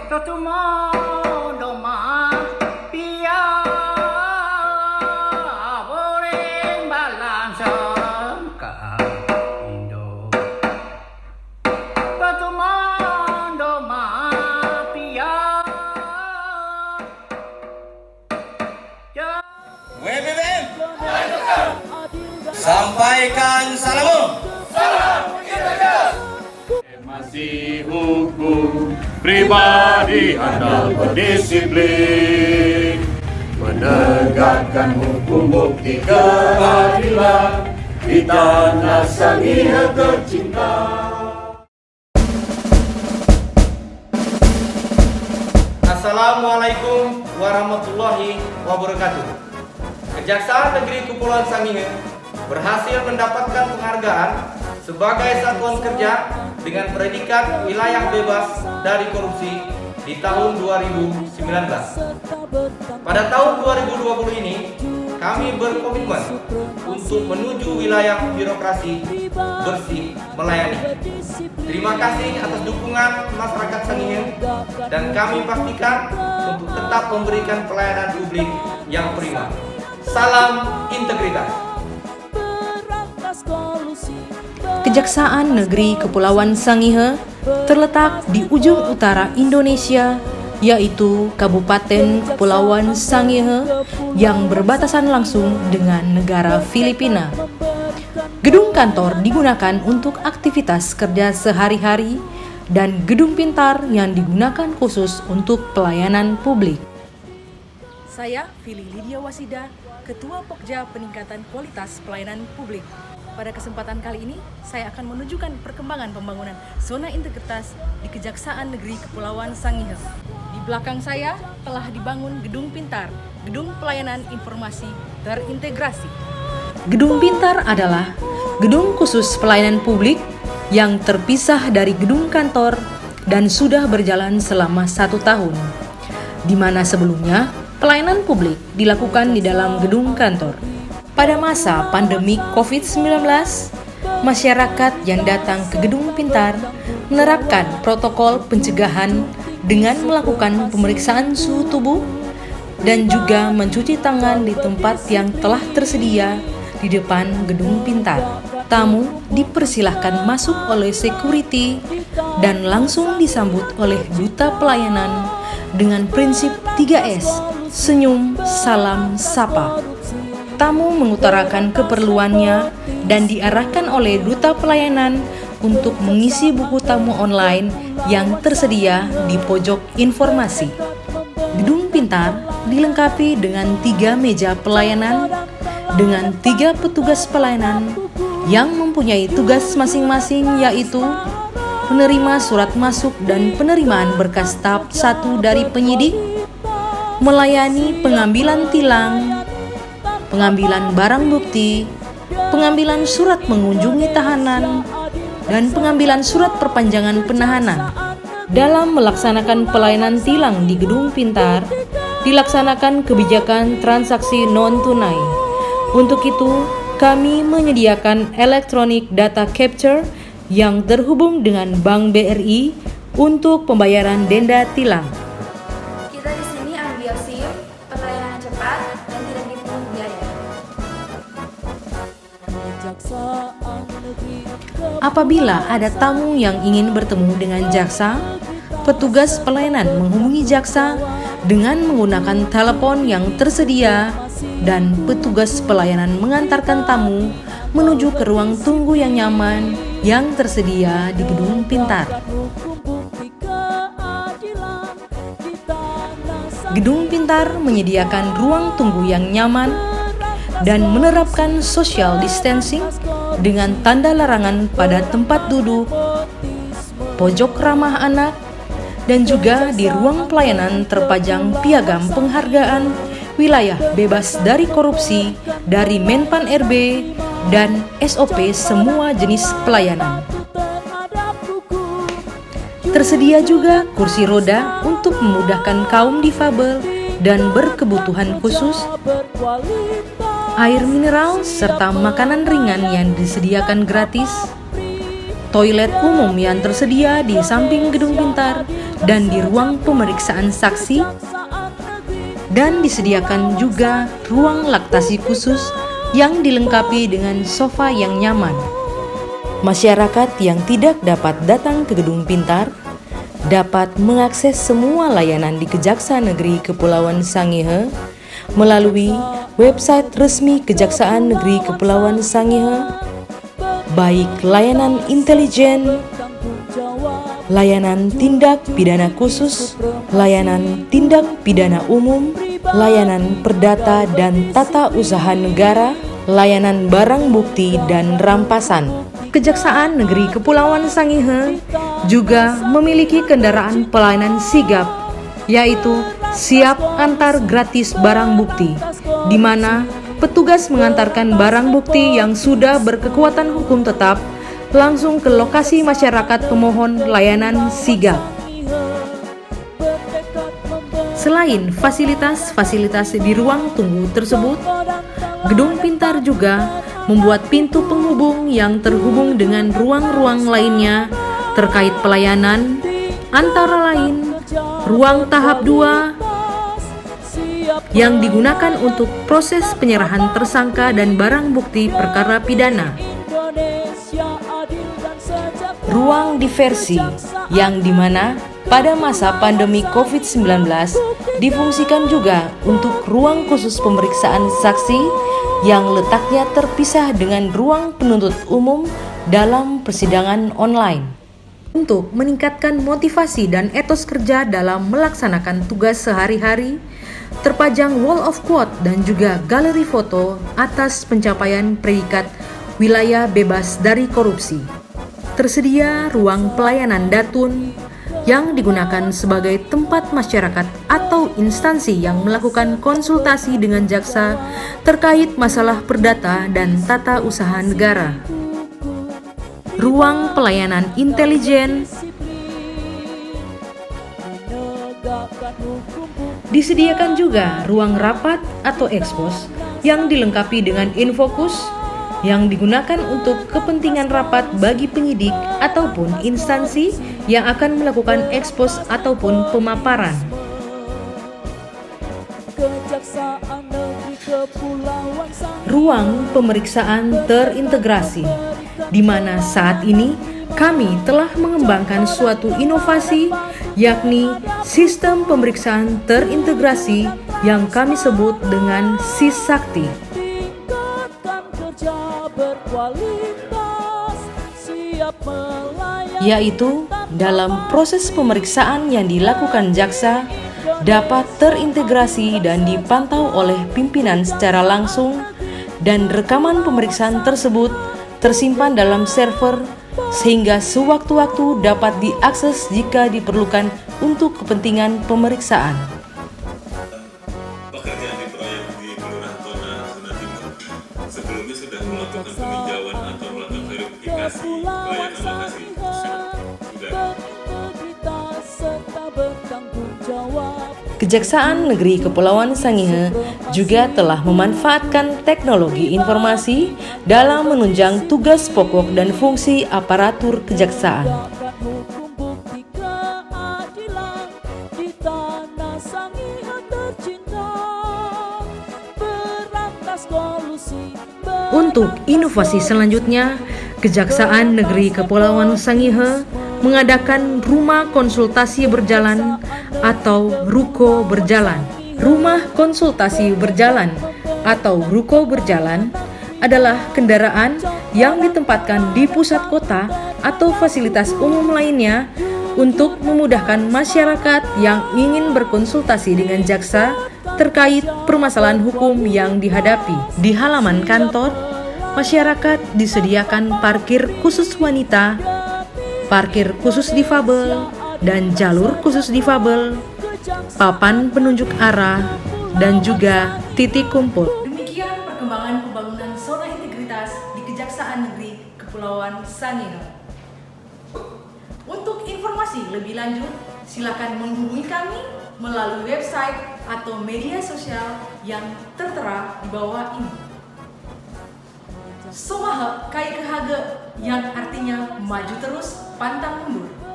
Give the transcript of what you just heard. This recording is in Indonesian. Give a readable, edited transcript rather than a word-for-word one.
Totumodo mapia boleh balasan ka Indo. Totumodo mapia. WBBM, sampaikan salammu. Masih hukum pribadi Anda berdisiplin, menegakkan hukum bukti keadilan di tanah Sangihe tercinta. Assalamualaikum warahmatullahi wabarakatuh. Kejaksaan Negeri Kepulauan Sangihe berhasil mendapatkan penghargaan sebagai satuan kerja dengan predikat wilayah bebas dari korupsi di tahun 2019. Pada tahun 2020 ini, kami berkomitmen untuk menuju wilayah birokrasi bersih melayani. Terima kasih atas dukungan masyarakat Sangihe dan kami pastikan untuk tetap memberikan pelayanan publik yang prima. Salam integritas. Kejaksaan Negeri Kepulauan Sangihe terletak di ujung utara Indonesia, yaitu Kabupaten Kepulauan Sangihe yang berbatasan langsung dengan negara Filipina. Gedung kantor digunakan untuk aktivitas kerja sehari-hari dan gedung pintar yang digunakan khusus untuk pelayanan publik. Saya Fili Lydia Wasida, Ketua Pokja Peningkatan Kualitas Pelayanan Publik. Pada kesempatan kali ini, saya akan menunjukkan perkembangan pembangunan zona integritas di Kejaksaan Negeri Kepulauan Sangihe. Di belakang saya telah dibangun Gedung Pintar, Gedung Pelayanan Informasi Terintegrasi. Gedung Pintar adalah gedung khusus pelayanan publik yang terpisah dari gedung kantor dan sudah berjalan selama 1 tahun, di mana sebelumnya pelayanan publik dilakukan di dalam gedung kantor. Pada masa pandemi COVID-19, masyarakat yang datang ke Gedung Pintar menerapkan protokol pencegahan dengan melakukan pemeriksaan suhu tubuh dan juga mencuci tangan di tempat yang telah tersedia di depan Gedung Pintar. Tamu dipersilahkan masuk oleh security dan langsung disambut oleh duta pelayanan dengan prinsip 3S, senyum, salam, sapa. Tamu mengutarakan keperluannya dan diarahkan oleh duta pelayanan untuk mengisi buku tamu online yang tersedia di pojok informasi. Gedung Pintar dilengkapi dengan 3 meja pelayanan dengan 3 petugas pelayanan yang mempunyai tugas masing-masing, yaitu menerima surat masuk dan penerimaan berkas tahap 1 dari penyidik, melayani pengambilan tilang, pengambilan barang bukti, pengambilan surat mengunjungi tahanan, dan pengambilan surat perpanjangan penahanan. Dalam melaksanakan pelayanan tilang di Gedung Pintar, dilaksanakan kebijakan transaksi non-tunai. Untuk itu, kami menyediakan electronic data capture yang terhubung dengan Bank BRI untuk pembayaran denda tilang. Kita di sini ambil SIM, pelayanan cepat, dan tidak dipungut biaya. Apabila ada tamu yang ingin bertemu dengan jaksa, petugas pelayanan menghubungi jaksa dengan menggunakan telepon yang tersedia dan petugas pelayanan mengantarkan tamu menuju ke ruang tunggu yang nyaman yang tersedia di Gedung Pintar. Gedung Pintar menyediakan ruang tunggu yang nyaman dan menerapkan social distancing dengan tanda larangan pada tempat duduk, pojok ramah anak, dan juga di ruang pelayanan terpajang piagam penghargaan wilayah bebas dari korupsi dari Menpan RB dan SOP semua jenis pelayanan. Tersedia juga kursi roda untuk memudahkan kaum difabel dan berkebutuhan khusus, air mineral serta makanan ringan yang disediakan gratis, toilet umum yang tersedia di samping gedung pintar dan di ruang pemeriksaan saksi, dan disediakan juga ruang laktasi khusus yang dilengkapi dengan sofa yang nyaman. Masyarakat yang tidak dapat datang ke gedung pintar dapat mengakses semua layanan di Kejaksaan Negeri Kepulauan Sangihe melalui website resmi Kejaksaan Negeri Kepulauan Sangihe, baik layanan intelijen, layanan tindak pidana khusus, layanan tindak pidana umum, layanan perdata dan tata usaha negara, layanan barang bukti dan rampasan. Kejaksaan Negeri Kepulauan Sangihe juga memiliki kendaraan pelayanan sigap, yaitu siap antar gratis barang bukti, di mana petugas mengantarkan barang bukti yang sudah berkekuatan hukum tetap langsung ke lokasi masyarakat pemohon layanan sigap. Selain fasilitas-fasilitas di ruang tunggu tersebut, gedung pintar juga membuat pintu penghubung yang terhubung dengan ruang-ruang lainnya terkait pelayanan, antara lain ruang tahap 2 yang digunakan untuk proses penyerahan tersangka dan barang bukti perkara pidana, ruang diversi yang dimana pada masa pandemi COVID-19 difungsikan juga untuk ruang khusus pemeriksaan saksi yang letaknya terpisah dengan ruang penuntut umum dalam persidangan online. Untuk meningkatkan motivasi dan etos kerja dalam melaksanakan tugas sehari-hari, terpajang wall of quote dan juga galeri foto atas pencapaian predikat wilayah bebas dari korupsi. Tersedia ruang pelayanan datun yang digunakan sebagai tempat masyarakat atau instansi yang melakukan konsultasi dengan jaksa terkait masalah perdata dan tata usaha negara. Ruang pelayanan intelijen disediakan juga ruang rapat atau ekspos yang dilengkapi dengan infokus yang digunakan untuk kepentingan rapat bagi penyidik ataupun instansi yang akan melakukan ekspos ataupun pemaparan. Ruang pemeriksaan terintegrasi, di mana saat ini kami telah mengembangkan suatu inovasi, yakni sistem pemeriksaan terintegrasi yang kami sebut dengan SIS-Sakti. Yaitu dalam proses pemeriksaan yang dilakukan jaksa dapat terintegrasi dan dipantau oleh pimpinan secara langsung, dan rekaman pemeriksaan tersebut tersimpan dalam server sehingga sewaktu-waktu dapat diakses jika diperlukan untuk kepentingan pemeriksaan. Pekerjaan di proyek di Kelurahan Tona, Zona Timur sebelumnya sudah melakukan peninjauan atau melakukan verifikasi kelayakan lokasi. Kejaksaan Negeri Kepulauan Sangihe juga telah memanfaatkan teknologi informasi dalam menunjang tugas pokok dan fungsi aparatur kejaksaan. Untuk inovasi selanjutnya, Kejaksaan Negeri Kepulauan Sangihe mengadakan Rumah Konsultasi Berjalan atau RUKO Berjalan. Rumah Konsultasi Berjalan atau RUKO Berjalan adalah kendaraan yang ditempatkan di pusat kota atau fasilitas umum lainnya untuk memudahkan masyarakat yang ingin berkonsultasi dengan jaksa terkait permasalahan hukum yang dihadapi. Di halaman kantor, masyarakat disediakan parkir khusus wanita, parkir khusus difabel, dan jalur khusus difabel, papan penunjuk arah, dan juga titik kumpul. Demikian perkembangan pembangunan zona integritas di Kejaksaan Negeri Kepulauan Sangihe. Untuk informasi lebih lanjut, silakan menghubungi kami melalui website atau media sosial yang tertera di bawah ini. Somaha kai kehage yang artinya maju terus, pantang mundur.